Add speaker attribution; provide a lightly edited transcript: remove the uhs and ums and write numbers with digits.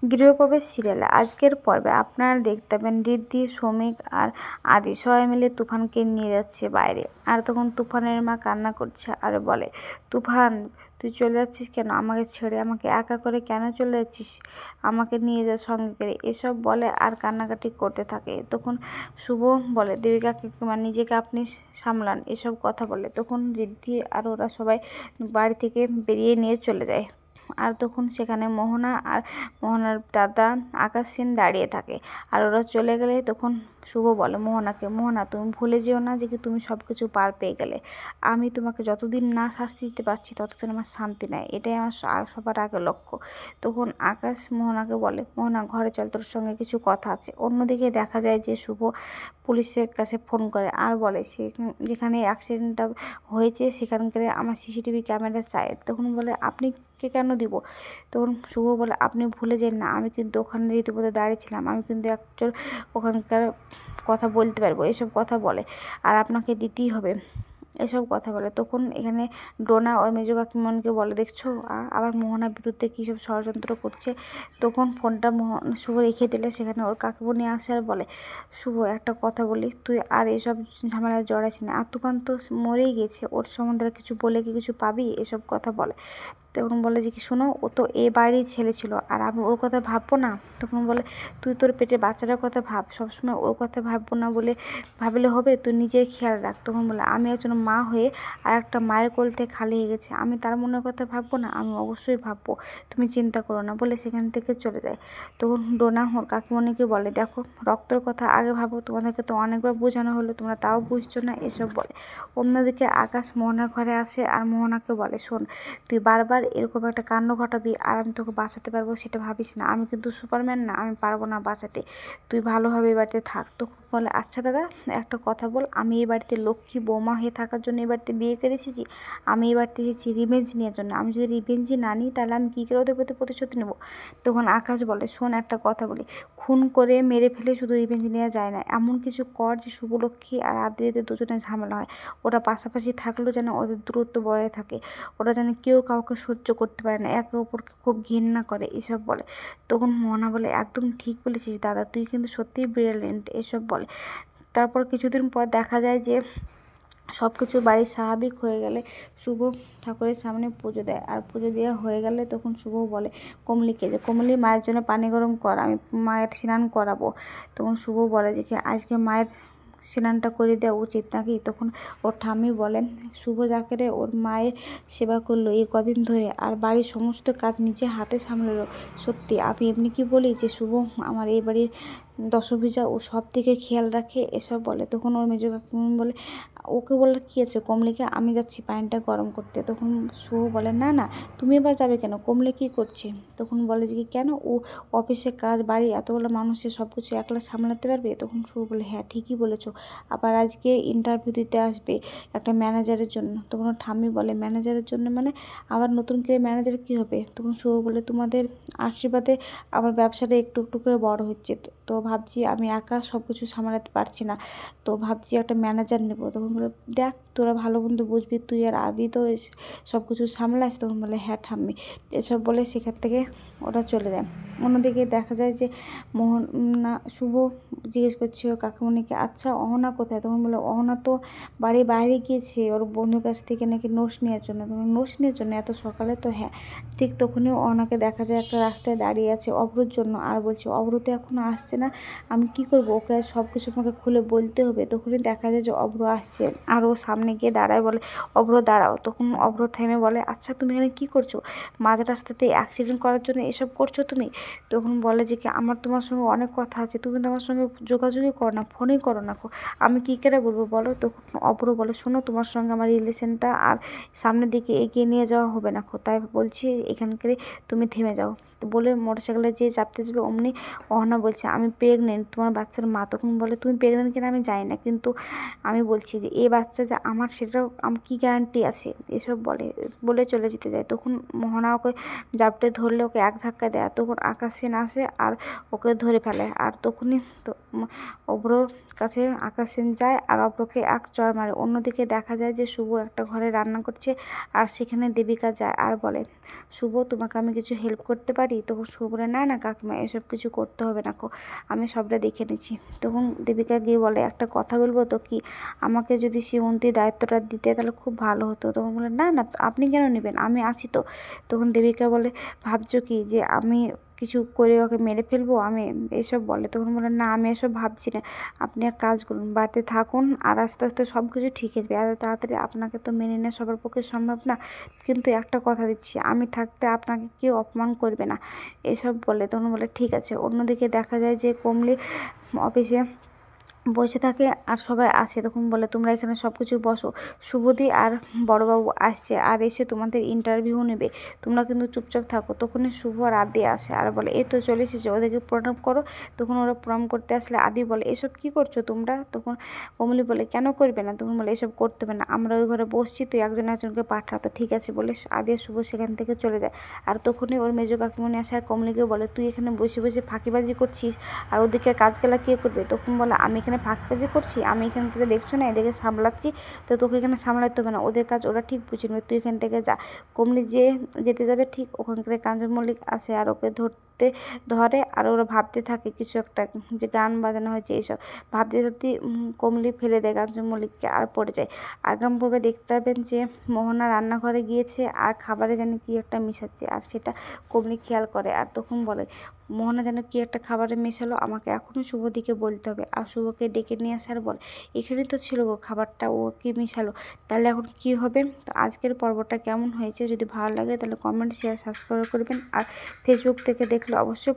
Speaker 1: গৃহপ্রবেশ সিরিয়ালে আজকের পর্বে আপনারা দেখতে পাবেন ঋদ্ধি, সৌমিক আর আদি সবাই মিলে তুফানকে নিয়ে যাচ্ছে বাইরে। আর তখন তুফানের মা কান্না করছে আর বলে, তুফান তুই চলে যাচ্ছিস কেন? আমাকে ছেড়ে আমাকে একা করে কেন চলে যাচ্ছিস? আমাকে নিয়ে যা সঙ্গে করে, এসব বলে আর কান্নাকাটি করতে থাকে। তখন শুভ বলে, দেবিকা কাকিমা নিজেকে আপনি সামলান, এসব কথা বলে। তখন ঋদ্ধি আর ওরা সবাই বাড়ি থেকে বেরিয়ে নিয়ে চলে যায়। আর তখন সেখানে মোহনা আর মোহনার দাদা আকাশ সেন দাঁড়িয়ে থাকে। আর ওরা চলে গেলে তখন শুভ বলে মোহনাকে, মোহনা তুমি ভুলে যেও না যে কি তুমি সব কিছু পার পেয়ে গেলে। আমি তোমাকে যতদিন না শাস্তি দিতে পারছি ততদিন আমার শান্তি নেই, এটাই আমার সবার আগে লক্ষ্য। তখন আকাশ মোহনাকে বলে, মোহনা ঘরে চল, তোর সঙ্গে কিছু কথা আছে। অন্যদিকে দেখা যায় যে শুভ পুলিশের কাছে ফোন করে আর বলে সে যেখানে অ্যাক্সিডেন্টটা হয়েছে সেখানকার আমার সিসিটিভি ক্যামেরা চাই। তখন বলে আপনি কে কেন দিব? তখন শুভ বলে, আপনি ভুলে যান না আমি কিন্তু ওখানে রীতিমতো দাঁড়িয়েছিলাম, আমি কিন্তু একজন ওখানকার কথা বলতে পারবো, এসব কথা বলে। আর আপনাকে দিতেই হবে, এসব কথা বলে। তখন এখানে ডোনা ওর মেজো কাকিমনকে বলে, দেখছো আবার মোহনার বিরুদ্ধে কী সব ষড়যন্ত্র করছে। তখন ফোনটা শুভ রেখে দিলে সেখানে ওর কাকিমনি আসে আর বলে, শুভ একটা কথা বলি, তুই আর এসব ঝামেলায় জড়াইস না, আর তুফান তো মরেই গেছে, ওর সম্বন্ধে কিছু বলে কি কিছু পাবি? এসব কথা বলে। তখন বলে যে কি শোনো, ও তো এ বাড়ির ছেলে ছিল আর আমি ওর কথা ভাববো না? তখন বলে, তুই তোর পেটে বাচ্চাটার কথা ভাব, সবসময় ওর কথা ভাববো না বলে ভাবলে হবে, তুই নিজের খেয়াল রাখ। তখন বলে, আমি একজন মা হয়ে আর একটা মায়ের কোল থেকে খালি হয়ে গেছে, আমি তার মনের কথা ভাববো না? আমি অবশ্যই ভাববো, তুমি চিন্তা করো না, বলে সেখান থেকে চলে যায়। তখন ডোনা ওর কাকিমণিকে বলে, দেখো রক্তের কথা আগে ভাবো, তোমাদেরকে তো অনেকবার বোঝানো হলো, তোমরা তাও বুঝছো না, এসব বলে। অন্যদিকে আকাশ মোহনার ঘরে আসে আর মোহনাকে বলে, শোন তুই বারবার এরকম একটা কাণ্ড ঘটাবি আর আমি তোকে বাঁচাতে পারবো সেটা ভাবিস না, আমি কিন্তু সুপারম্যান না, আমি পারবো না বাঁচাতে, তুই ভালোভাবে এই বাড়িতে থাক। তখন বলে, আচ্ছা দাদা একটা কথা বল, আমি এই বাড়িতে লক্ষ্মী বৌমা হয়ে থাকার জন্য এই বাড়িতে বিয়ে করে এসেছি? আমি এই বাড়িতে এসেছি রিভেঞ্জ নেওয়ার জন্য, আমি যদি রিভেঞ্জই না নিই তাহলে আমি কী করে ওদের প্রতি প্রতিশোধ নেবো? তখন আকাশ বলে, শোন একটা কথা বলি, খুন করে মেরে ফেলে শুধু রিভেঞ্জ নেওয়া যায় না, এমন কিছু কর যে শুভলক্ষ্মী আর আদ্রিতে দুজনের ঝামেলা হয়, ওরা পাশাপাশি থাকলেও যেন ওদের দূরত্ব বজায় থাকে, ওরা যেন কেউ কাউকে সহ্য করতে পারে না, একে অপরকে খুব ঘৃণা করে, এসব বলে। তখন মোহনা বলে, একদম ঠিক বলেছিস দাদা, তুই কিন্তু সত্যিই ব্রিলিয়েন্ট, এসব বলে। তারপর কিছুদিন পর দেখা যায় যে সব কিছু বাড়ির স্বাভাবিক হয়ে গেলে শুভ ঠাকুরের সামনে পুজো দেয়। আর পুজো দেওয়া হয়ে গেলে তখন শুভ বলে কমলিকে, যে কমলি মায়ের জন্য পানি গরম কর, আমি মায়ের স্নান করাবো। তখন শুভ বলে যে আজকে মায়ের স্নানটা করে দেওয়া উচিত নাকি? তখন ওর ঠাম্মি বলেন, শুভ যাকে ওর মায়ের সেবা করলো এই কদিন ধরে আর বাড়ির সমস্ত কাজ নিজে হাতে সামলালো, সত্যি আমি এমনি কি বলি যে শুভ আমার এই বাড়ির দশভুজা, ও সব দিকে খেয়াল রাখে, এসব বলে। তখন ওর মেজো কাকিমা বলে, ওকে বলার কী আছে, কমলিকে আমি যাচ্ছি পানিটা গরম করতে। তখন শুভ বলে, না না তুমি এবার যাবে কেন, কমলে কী করছে? তখন বলে যে কেন, ও অফিসের কাজ বাড়ি এতগুলো মানুষের সব কিছু একলা সামলাতে পারবে? তখন শুভ বলে, হ্যাঁ ঠিকই বলেছো, আবার আজকে ইন্টারভিউ দিতে আসবে একটা ম্যানেজারের জন্য। তখন ঠাম্মি বলে, ম্যানেজারের জন্য মানে আবার নতুন করে ম্যানেজার কী হবে? তখন শুভ বলে, তোমাদের আশীর্বাদে আমার ব্যবসাটা একটু একটু করে বড় হচ্ছে, তো ভাবছি আমি একা সব কিছু সামলাতে পারছি না, তো ভাবছি একটা ম্যানেজার নেবো। তখন বলে, দেখ তোরা ভালো মন্দ বুঝবি, তুই আর আদি তো সব কিছু সামলাস। তখন বলে, হ্যাঁ ঠাম্মি, এসব বলে সেখান থেকে ওরা চলে যায়। অন্যদিকে দেখা যায় যে মোহনা শুভ জিজ্ঞেস করছে ওর কাকিমণিকে, আচ্ছা অহনা কোথায়? তখন বলে, অহনা তো বাড়ির বাইরে গিয়েছে ওর বন্ধুর কাছ থেকে নাকি নোটস নেওয়ার জন্য। তখন নোটস নেওয়ার জন্য এত সকালে? তো হ্যাঁ। ঠিক তখনই অহনাকে দেখা যায় একটা রাস্তায় দাঁড়িয়ে আছে অভ্রর জন্য, আর বলছে অভ্র তো এখনও আসছে না, আমি কি করবো, ওকে সব কিছু আমাকে খুলে বলতে হবে। তখনই দেখা যায় যে অভ্র আসছে আর ও সামনে গিয়ে দাঁড়ায়, বলে অভ্র দাঁড়াও। তখন অভ্র থেমে বলে, আচ্ছা তুমি এখানে কী করছো? মাঝ রাস্তাতে অ্যাক্সিডেন্ট করার জন্য এসব করছো তুমি? তখন বলে যে কি আমার তোমার সঙ্গে অনেক কথা আছে, তুমি তো আমার সঙ্গে যোগাযোগই করো না, ফোনই করো না, আমি কী করে বলবো বলো? তখন অভ্র বলে, শোনো তোমার সঙ্গে আমার রিলেশনটা আর সামনের দিকে এগিয়ে নিয়ে যাওয়া হবে না, তাই বলছি এখানকারে তুমি থেমে যাও। বলে মোটরসাইকেলে যে চাপতে যাবে অমনি অহনা বলছে, আমি প্রেগনেন্ট, তোমার বাচ্চার মা। তখন বলে, তুমি প্রেগনেন্ট কিনা আমি জানি না, কিন্তু আমি বলছি যে এই বাচ্চা যে আমার সেটাও আমার কী গ্যারান্টি আছে? এসব বলে চলে যেতে যায়। তখন মোহনা ওকে জাপটে ধরলে ওকে এক ধাক্কা দেয়। তখন আকাশ সেন আসে আর ওকে ধরে ফেলে। আর তখনই তো অভ্রর কাছে আকাশ সেন যায় আর অভ্রকে এক চড় মারে। অন্যদিকে দেখা যায় যে শুভ একটা ঘরে রান্না করছে আর সেখানে দেবিকা যায় আর বলে, শুভ তোমাকে আমি কিছু হেল্প করতে পারি? তখন শুভ বলে, না না কাকিমা, এসব কিছু করতে হবে না, আমি সবটা দেখে নিচ্ছি। তখন দেবিকা গিয়ে বলে, একটা কথা বলবো তো, কি আমাকে যদি শ্রীমন্তীর দায়িত্বটা দিতে তাহলে খুব ভালো হতো। তখন বলে, না না আপনি কেন নেবেন, আমি আছি তো। তখন দেবিকা বলে, ভাবছো কি যে আমি কিছু করে ওকে মেরে ফেলবো, আমি এসব বলে। তখন বলে, না আমি এসব ভাবছি না, আপনি এক কাজ করুন, বাড়িতে থাকুন আর আস্তে আস্তে সব কিছু ঠিক হয়ে যাবে। এত তাড়াতাড়ি আপনাকে তো মেনে নেওয়া সবার পক্ষে সম্ভব না, কিন্তু একটা কথা দিচ্ছি, আমি থাকতে আপনাকে কেউ অপমান করবে না, এসব বলে। তখন বলে, ঠিক আছে। অন্যদিকে দেখা যায় যে কমলি অফিসে বসে থাকে আর সবাই আসে। তখন বলে, তোমরা এখানে সব কিছু বসো, শুভদি আর বড়বাবু আসছে আর এসে তোমাদের ইন্টারভিউ নেবে, তোমরা কিন্তু চুপচাপ থাকো। তখনই শুভ আর আদি আসে আর বলে, এই তো চলে এসেছে, ওদেরকে প্রণাম করো। তখন ওরা প্রণাম করতে আসলে আদি বলে, এসব কি করছো তোমরা? তখন কমলি বলে, কেন করবে না? তখন বলে, এসব করতে হবে না, আমরা ওই ঘরে বসছি, তুই একজন একজনকে পাঠাতো, ঠিক আছে বলে আদি আর শুভ সেখান থেকে চলে যায়। আর তখনই ওর মেজো কাকিমণি আসে আর কমলিকে বলে, তুই এখানে বসে বসে ফাঁকিবাজি করছিস আর ওদিকে কাজগুলা কে করবে? তখন বলে, আমি এখানে ফাঁকিবাজি করছি? আমি এখান থেকে দেখছো না এদিকে সামলাচ্ছি, তো তোকে এখানে সামলাতে হবে না, ওদের কাজ ওরা ঠিক বুঝে নেবে, তুই এখান থেকে যা। কমলি যেতে যাবে ঠিক ওখানকার কাঞ্চন মল্লিক আসে আর ওকে ধরে আর ওরা ভাবতে থাকে কিছু একটা, যে গান বাজানো হয়েছে এইসব ভাবতে ভাবতে কমলি ফেলে দেয় কাঞ্চন মল্লিককে আর পড়ে যায়। আগাম পর্বে দেখতে পাবেন যে মোহনা রান্নাঘরে গিয়েছে আর খাবারে যেন কি একটা মিশাচ্ছে আর সেটা কমলি খেয়াল করে। আর তখন বলে, মোহনা যেন কি একটা খাবারে মেশালো, আমাকে এখনই শুভদিকে বলতে হবে। আর শুভকে ডেকে নিয়ে আসে আর বলে, এখানে তো ছিল গো খাবারটা, ও কি মিশালো, তাহলে এখন কি হবে? তো আজকের পর্বটা কেমন হয়েছে, যদি ভালো লাগে তাহলে কমেন্ট, শেয়ার, সাবস্ক্রাইব করবেন। আর ফেসবুক থেকে দেখলে অবশ্যই